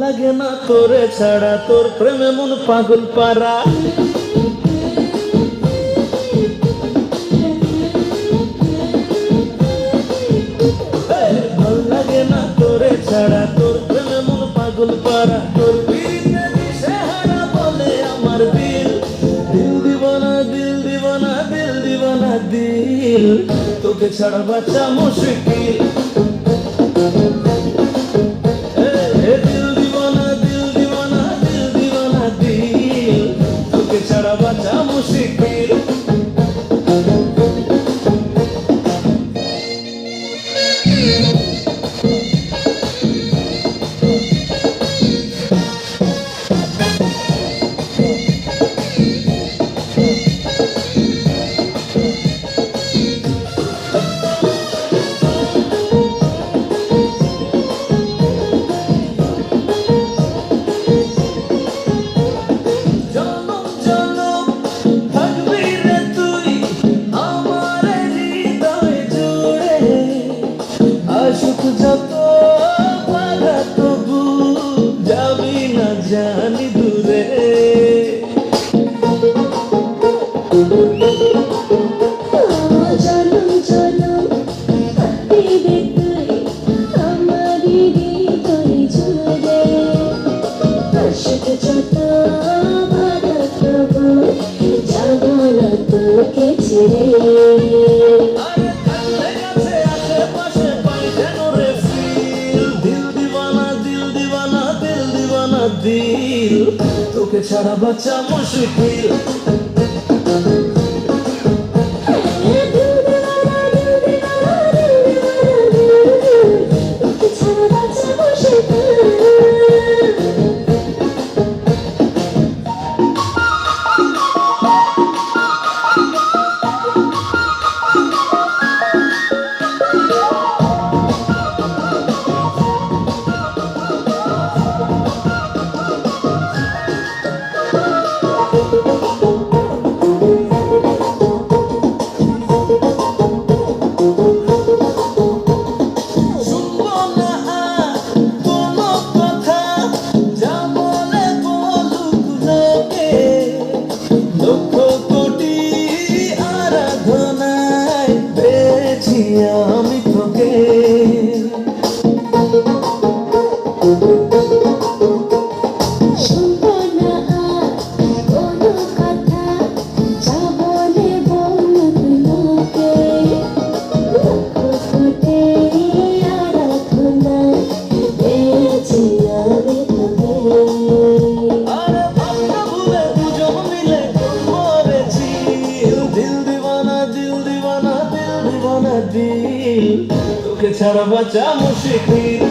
লাগে না তোরে ছাড়া, তোর প্রেমে মন পাগল পারা। ভাল লাগে না তোরে ছাড়া, তোর প্রেমে মন পাগল পারা। তোর পিরিতে দিশেহারা বলে আমার দিল, দিল দিবানা দিল দিবানা দিল দিবানা দিল, তোকে ছাড়া বাঁচা মুশকিল। দিল দিবানা দিল দিবানা দিল দিবানা দিল, তোকে ছাড়া বাঁচা মুশকিল। যত বাধা তবু যাবি না জানি দূরে। জনম জনম থাকবি তুই আমারই হৃদয় জুড়ে, আসুক যত বাধা তবু যাব না তোকে ছেড়ে। দিল তোকে ছাড়া বাঁচা মুশকিল। আমি তোকে শুনবো না আর কোনো কথা, যা বলে বলুক লোকে, লক্ষ কোটি আরাধনায় পেয়েছি আমি তোকে। আরে ভাবনা ভুলে দুজন মিলে করেছি, দিল দিবানা দিল দিবানা দিল দিবানা দিল, তোকে ছাড়া বাঁচা মুশকিল।